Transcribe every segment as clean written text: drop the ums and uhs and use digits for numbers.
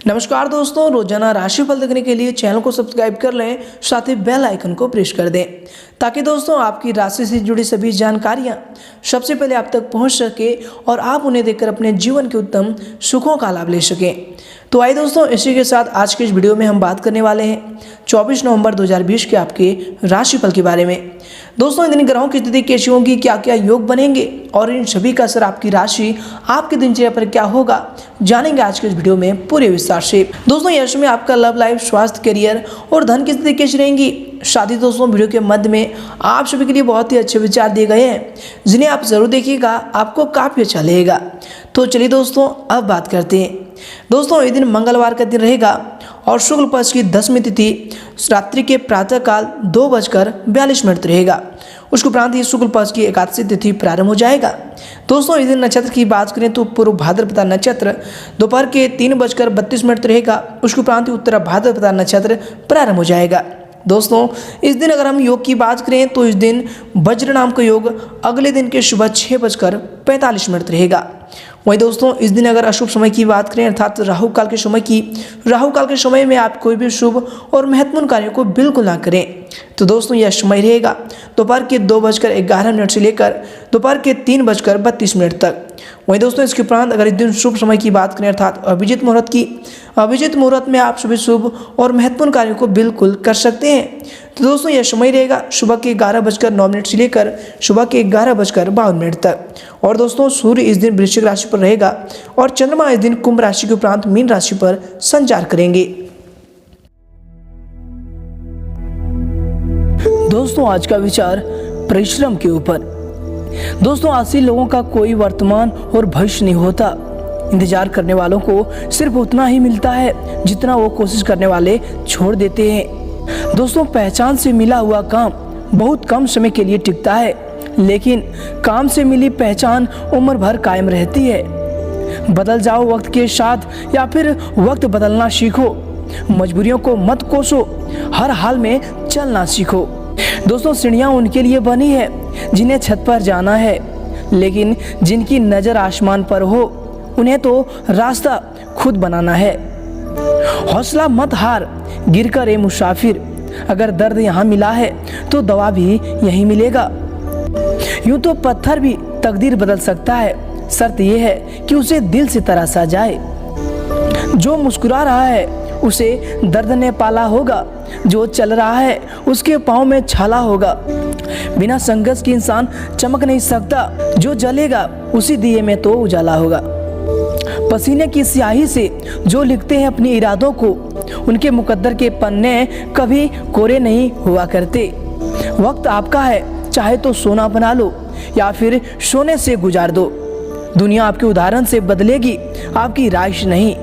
नमस्कार दोस्तों, रोजाना राशिफल देखने के लिए चैनल को सब्सक्राइब कर लें, साथ ही बेल आइकन को प्रेस कर दें ताकि दोस्तों आपकी राशि से जुड़ी सभी जानकारियां सबसे पहले आप तक पहुंच सके और आप उन्हें देखकर अपने जीवन के उत्तम सुखों का लाभ ले सकें। तो आइए दोस्तों, इसी के साथ आज के इस वीडियो में हम बात करने वाले हैं 24 नवंबर 2020 के आपके राशिफल के बारे में। दोस्तों, इन ग्रहों की स्थिति कैसी होगी, क्या क्या योग बनेंगे और इन सभी का असर आपकी राशि आपकी दिनचर्या पर क्या होगा, जानेंगे आज के इस वीडियो में पूरे विस्तार से। दोस्तों, यश में आपका लव लाइफ, स्वास्थ्य, करियर और धन की स्थिति कैसी रहेंगी। शादी दोस्तों, वीडियो के मध्य में आप सभी के लिए बहुत ही अच्छे विचार दिए गए हैं, जिन्हें आप जरूर देखिएगा, आपको काफ़ी अच्छा लगेगा। तो चलिए दोस्तों, अब बात करते हैं। दोस्तों, ये दिन मंगलवार का दिन रहेगा और शुक्ल पक्ष की 10वीं तिथि रात्रि के प्रातःकाल 2:42 रहेगा। उसके उपरांत ही शुक्ल पक्ष की एकादशी तिथि प्रारंभ हो जाएगा। दोस्तों, इस दिन नक्षत्र की बात करें तो पूर्व भाद्रपदा नक्षत्र दोपहर के 3:32 रहेगा। उसके उपरांत ही उत्तर भाद्रपदा नक्षत्र प्रारंभ हो जाएगा। दोस्तों, इस दिन अगर हम योग की बात करें तो इस दिन वज्र नाम का योग अगले दिन के सुबह 6:45 रहेगा। वहीं दोस्तों, इस दिन अगर अशुभ समय की बात करें अर्थात राहु काल के समय में आप कोई भी शुभ और महत्वपूर्ण कार्यों को बिल्कुल ना करें। तो दोस्तों, यह समय रहेगा दोपहर के 2:11 से लेकर दोपहर के 3:32 तक। वहीं दोस्तों, इसके उपरांत अगर इस दिन शुभ समय की बात करें अर्थात अभिजीत मुहूर्त में आप सभी शुभ और महत्वपूर्ण कार्यों को बिल्कुल कर सकते हैं। तो दोस्तों, यह समय रहेगा सुबह के 11:09 से लेकर सुबह के 11:52 तक। और दोस्तों, सूर्य इस दिन वृश्चिक राशि पर रहेगा और चंद्रमा इस दिन कुंभ राशि के उपरांत मीन राशि पर संचार करेंगे। दोस्तों, आज का विचार परिश्रम के ऊपर। दोस्तों, असली लोगों का कोई वर्तमान और भविष्य नहीं होता। इंतजार करने वालों को सिर्फ उतना ही मिलता है जितना वो कोशिश करने वाले छोड़ देते हैं। दोस्तों, पहचान से मिला हुआ काम बहुत कम समय के लिए टिकता है, लेकिन काम से मिली पहचान उम्र भर कायम रहती है। बदल जाओ वक्त के साथ या फिर वक्त बदलना सीखो। मजबूरियों को मत कोसो, हर हाल में चलना सीखो। दोस्तों, सीढ़ियाँ उनके लिए बनी है जिन्हें छत पर जाना है, लेकिन जिनकी नज़र आसमान पर हो उन्हें तो रास्ता खुद बनाना है। हौसला मत हार, गिर कर ए मुसाफिर, अगर दर्द यहाँ मिला है तो दवा भी यहीं मिलेगा। यूं तो पत्थर भी तकदीर बदल सकता है, शर्त यह है कि उसे दिल से तराशा जाए। जो मुस्कुरा रहा है उसे दर्द ने पाला होगा, जो चल रहा है उसके पाँव में छाला होगा। बिना संघर्ष के इंसान चमक नहीं सकता, जो जलेगा उसी दिए में तो उजाला होगा। पसीने की स्याही से जो लिखते हैं अपने इरादों को, उनके मुकद्दर के पन्ने कभी कोरे नहीं हुआ करते। वक्त आपका है, चाहे तो सोना बना लो या फिर सोने से गुजार दो। दुनिया आपके उदाहरण से बदलेगी, आपकी राय नहीं।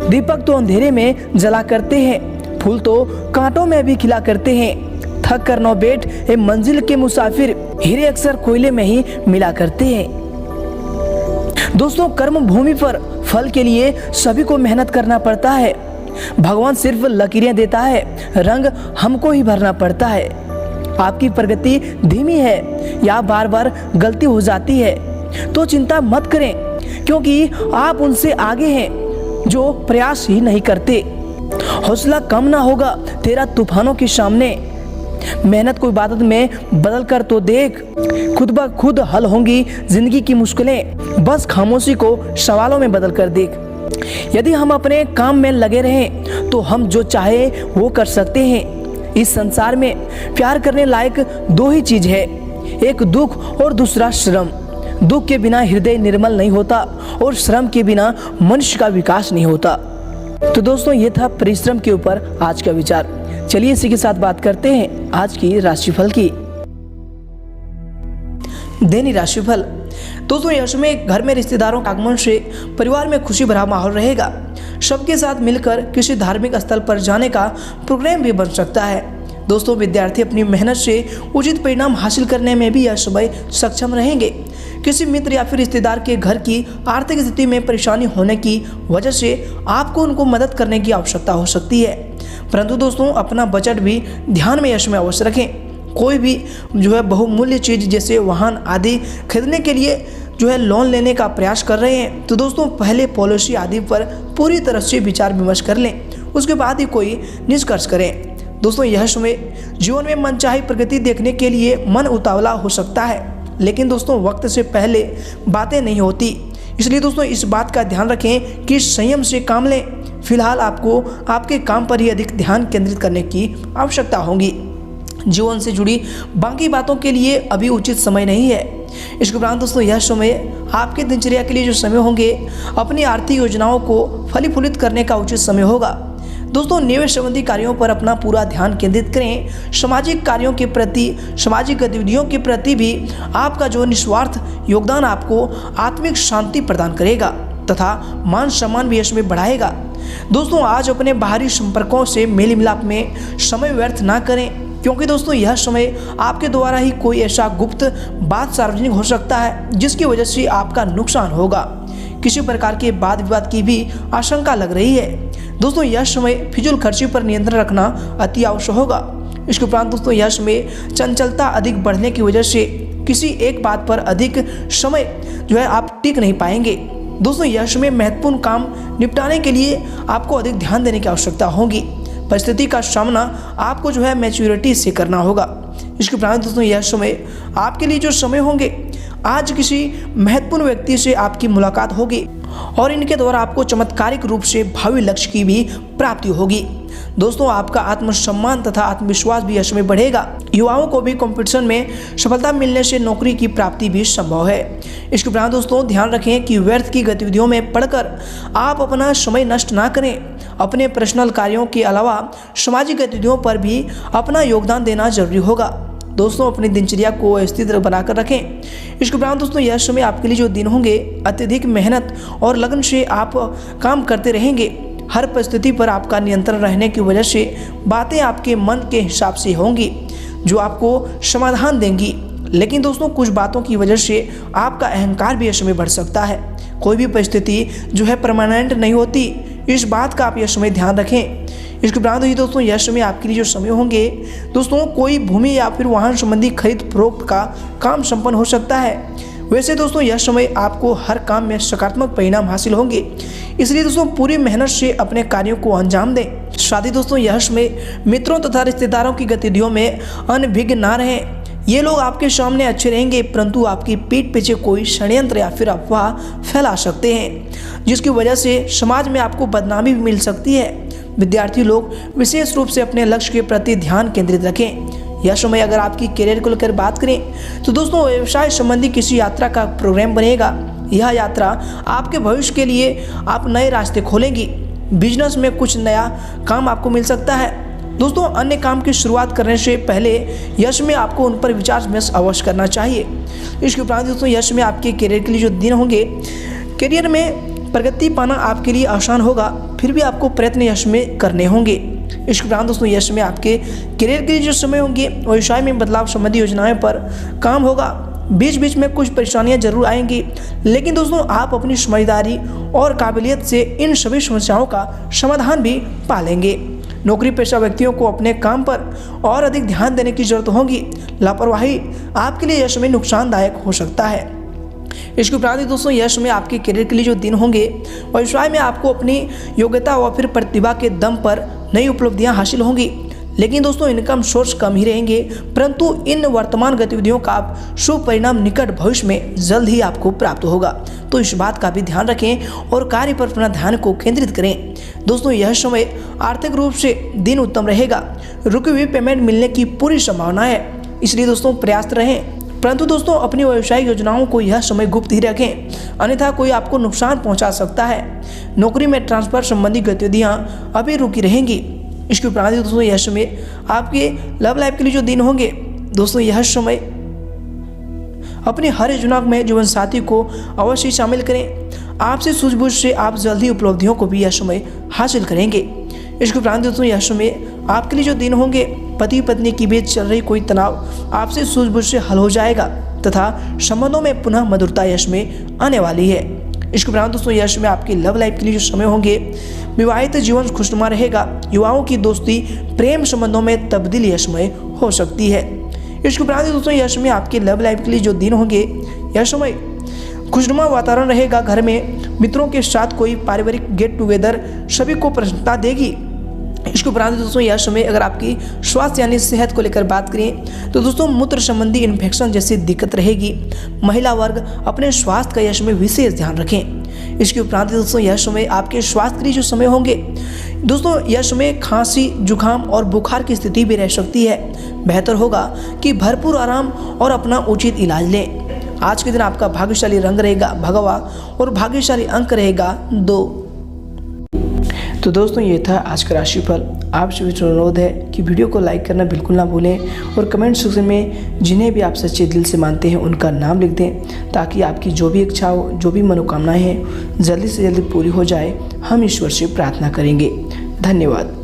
दीपक तो अंधेरे में जला करते हैं, फूल तो कांटों में भी खिला करते हैं। थक कर न बैठ ए मंजिल के मुसाफिर, हीरे अक्सर कोयले में ही मिला करते हैं। दोस्तों, कर्म भूमि पर फल के लिए सभी को मेहनत करना पड़ता है। भगवान सिर्फ लकीरें देता है, रंग हमको ही भरना पड़ता है। आपकी प्रगति धीमी है या बार बार गलती हो जाती है तो चिंता मत करें, क्योंकि आप उनसे आगे हैं जो प्रयास ही नहीं करते। हौसला कम ना होगा तेरा तूफानों के सामने। मेहनत को इबादत में बदल कर तो देख, खुद ब खुद हल होंगी जिंदगी की मुश्किलें, बस खामोशी को सवालों में बदल कर देख। यदि हम अपने काम में लगे रहें तो हम जो चाहे वो कर सकते हैं। इस संसार में प्यार करने लायक दो ही चीज है, एक दुख और दूसरा श्रम। दुख के बिना हृदय निर्मल नहीं होता और श्रम के बिना मनुष्य का विकास नहीं होता। तो दोस्तों, ये था परिश्रम के ऊपर आज का विचार। चलिए इसी के साथ बात करते हैं आज की राशिफल की। दैनिक राशिफल। दोस्तों, यश में घर में रिश्तेदारों के आगमन से परिवार में खुशी भरा माहौल रहेगा। सबके साथ मिलकर किसी धार्मिक स्थल पर जाने का प्रोग्राम भी बन सकता है। दोस्तों, विद्यार्थी अपनी मेहनत से उचित परिणाम हासिल करने में भी यह समय सक्षम रहेंगे। किसी मित्र या फिर रिश्तेदार के घर की आर्थिक स्थिति में परेशानी होने की वजह से आपको उनको मदद करने की आवश्यकता हो सकती है, परंतु दोस्तों, अपना बजट भी ध्यान में यश में अवश्य रखें। कोई भी बहुमूल्य चीज़ जैसे वाहन आदि खरीदने के लिए जो है लोन लेने का प्रयास कर रहे हैं तो दोस्तों पहले पॉलिसी आदि पर पूरी तरह से विचार विमर्श कर लें, उसके बाद ही कोई निष्कर्ष करें। दोस्तों यह समय जीवन में मनचाही प्रगति देखने के लिए मन उतावला हो सकता है, लेकिन दोस्तों वक्त से पहले बातें नहीं होती, इसलिए दोस्तों इस बात का ध्यान रखें कि संयम से काम लें। फिलहाल आपको आपके काम पर ही अधिक ध्यान केंद्रित करने की आवश्यकता होगी। जीवन से जुड़ी बाकी बातों के लिए अभी उचित समय नहीं है। इसके उपरांत दोस्तों यह समय आपके दिनचर्या के लिए जो समय होंगे, अपनी आर्थिक योजनाओं को फलीफूलित करने का उचित समय होगा। दोस्तों निवेश संबंधी कार्यों पर अपना पूरा ध्यान केंद्रित करें। सामाजिक कार्यों के प्रति, सामाजिक गतिविधियों के प्रति भी आपका जो निस्वार्थ योगदान आपको आत्मिक शांति प्रदान करेगा तथा मान सम्मान भी इसमें बढ़ाएगा। दोस्तों आज अपने बाहरी संपर्कों से मेल मिलाप में समय व्यर्थ ना करें, क्योंकि दोस्तों यह समय आपके द्वारा ही कोई ऐसा गुप्त बात सार्वजनिक हो सकता है जिसकी वजह से आपका नुकसान होगा। किसी प्रकार के वाद विवाद की भी आशंका लग रही है। दोस्तों यह समय फिजूल खर्ची पर नियंत्रण रखना अति आवश्यक होगा। इसके उपरांत दोस्तों यह समय चंचलता अधिक बढ़ने की वजह से किसी एक बात पर अधिक समय जो है आप टिक नहीं पाएंगे। दोस्तों यह समय महत्वपूर्ण काम निपटाने के लिए आपको अधिक ध्यान देने की आवश्यकता होगी। परिस्थिति का सामना आपको जो है मैच्योरिटी से करना होगा। इसके उपरांत दोस्तों यह समय आपके लिए जो समय होंगे, आज किसी महत्वपूर्ण व्यक्ति से आपकी मुलाकात होगी और इनके द्वारा आपको चमत्कारिक रूप से भावी लक्ष्य की भी प्राप्ति होगी। दोस्तों आपका आत्मसम्मान तथा आत्मविश्वास भी इसमें बढ़ेगा। युवाओं को भी कंपटीशन में सफलता मिलने से नौकरी की प्राप्ति भी संभव है। इसके उपरांत दोस्तों ध्यान रखें कि व्यर्थ की गतिविधियों में पड़कर आप अपना समय नष्ट ना करें। अपने पर्सनल कार्यों के अलावा सामाजिक गतिविधियों पर भी अपना योगदान देना जरूरी होगा। दोस्तों अपनी दिनचर्या को स्थिर बनाकर रखें। इसके उपरांत दोस्तों यह समय आपके लिए जो दिन होंगे, अत्यधिक मेहनत और लगन से आप काम करते रहेंगे। हर परिस्थिति पर आपका नियंत्रण रहने की वजह से बातें आपके मन के हिसाब से होंगी जो आपको समाधान देंगी, लेकिन दोस्तों कुछ बातों की वजह से आपका अहंकार भी इस समय बढ़ सकता है। कोई भी परिस्थिति जो है परमानेंट नहीं होती, इस बात का आप यह समय ध्यान रखें। इसके उपरांत ही दोस्तों यह समय आपके लिए जो समय होंगे, दोस्तों कोई भूमि या फिर वाहन संबंधी खरीद फरोख्त का काम संपन्न हो सकता है। वैसे दोस्तों यह समय आपको हर काम में सकारात्मक परिणाम हासिल होंगे, इसलिए दोस्तों पूरी मेहनत से अपने कार्यों को अंजाम दें। साथ ही दोस्तों यह समय मित्रों तथा रिश्तेदारों की गतिविधियों में अनभिज्ञ ना रहें। ये लोग आपके सामने अच्छे रहेंगे, परंतु आपकी पीठ पीछे कोई षड्यंत्र या फिर अफवाह फैला सकते हैं, जिसकी वजह से समाज में आपको बदनामी भी मिल सकती है। विद्यार्थी लोग विशेष रूप से अपने लक्ष्य के प्रति ध्यान केंद्रित रखें। यह समय अगर आपकी करियर को लेकर बात करें तो दोस्तों व्यवसाय संबंधी किसी यात्रा का प्रोग्राम बनेगा। यह यात्रा आपके भविष्य के लिए आप नए रास्ते खोलेंगी। बिजनेस में कुछ नया काम आपको मिल सकता है। दोस्तों अन्य काम की शुरुआत करने से पहले यश में आपको उन पर विचार विमर्श अवश्य करना चाहिए। इसके उपरांत दोस्तों यश में आपके करियर के लिए जो दिन होंगे, करियर में प्रगति पाना आपके लिए आसान होगा, फिर भी आपको प्रयत्न यश में करने होंगे। इसके उपरांत दोस्तों यश में आपके करियर के लिए जो समय होंगे, व्यवसाय में बदलाव संबंधी योजनाएं पर काम होगा। बीच बीच में कुछ परेशानियां जरूर आएंगी, लेकिन दोस्तों आप अपनी समझदारी और काबिलियत से इन सभी समस्याओं का समाधान भी पालेंगे। नौकरी पेशा व्यक्तियों को अपने काम पर और अधिक ध्यान देने की जरूरत होगी। लापरवाही आपके लिए यह समय नुकसानदायक हो सकता है। इसके उपरांत दोस्तों यह समय आपके करियर के लिए जो दिन होंगे, व्यवसाय में आपको अपनी योग्यता व फिर प्रतिभा के दम पर नई उपलब्धियां हासिल होंगी, लेकिन दोस्तों इनकम सोर्स कम ही रहेंगे, परंतु इन वर्तमान गतिविधियों का आप शुभ परिणाम निकट भविष्य में जल्द ही आपको प्राप्त होगा। तो इस बात का भी ध्यान रखें और कार्य पर अपना ध्यान को केंद्रित करें। दोस्तों यह समय आर्थिक रूप से दिन उत्तम रहेगा। रुकी हुई पेमेंट मिलने की पूरी संभावना है, इसलिए दोस्तों प्रयास रहें, परंतु दोस्तों अपनी व्यावसायिक योजनाओं को यह समय गुप्त ही रखें, अन्यथा कोई आपको नुकसान पहुंचा सकता है। नौकरी में ट्रांसफर संबंधी गतिविधियां अभी रुकी रहेंगी। इसके उपरांत दोस्तों यह समय आपके लव लाइफ के लिए जो दिन होंगे, दोस्तों यह समय अपनी हर योजना में जीवन साथी को अवश्य शामिल करें। आपसे सूझबूझ से आप जल्दी उपलब्धियों को भी यह समय हासिल करेंगे। इसके उपरांत दोस्तों यह समय आपके लिए जो दिन होंगे, पति पत्नी के बीच चल रही कोई तनाव आपसे सूझबूझ से हल हो जाएगा तथा संबंधों में पुनः मधुरता यश में आने वाली है। इसके उपरांत दोस्तों यश में आपके लव लाइफ के लिए जो समय होंगे, विवाहित जीवन खुशनुमा रहेगा। युवाओं की दोस्ती प्रेम संबंधों में तब्दीली यश में हो सकती है। इसके उपरांत दोस्तों यश में आपके लव लाइफ के लिए जो दिन होंगे, यह समय खुशनुमा वातावरण रहेगा घर में, मित्रों के साथ कोई पारिवारिक गेट टुगेदर सभी को प्रसन्नता देगी। इसके उपरांत दोस्तों यह समय अगर आपकी स्वास्थ्य यानी सेहत को लेकर बात करें तो दोस्तों मूत्र संबंधी इन्फेक्शन जैसी दिक्कत रहेगी। महिला वर्ग अपने स्वास्थ्य का यह समय विशेष ध्यान रखें। इसके उपरांत दोस्तों यह समय आपके स्वास्थ्य के लिए जो समय होंगे दोस्तों, यह समय खांसी, जुकाम और बुखार की स्थिति भी रह सकती है। बेहतर होगा कि भरपूर आराम और अपना उचित इलाज लें। आज के दिन आपका भाग्यशाली रंग रहेगा भगवा और भाग्यशाली अंक रहेगा 2। तो दोस्तों ये था आज का राशिफल। आप सभी से अनुरोध है कि वीडियो को लाइक करना बिल्कुल ना भूलें और कमेंट सेक्शन में जिन्हें भी आप सच्चे दिल से मानते हैं उनका नाम लिख दें, ताकि आपकी जो भी इच्छा हो, जो भी मनोकामनाएं हैं जल्दी से जल्दी पूरी हो जाए। हम ईश्वर से प्रार्थना करेंगे। धन्यवाद।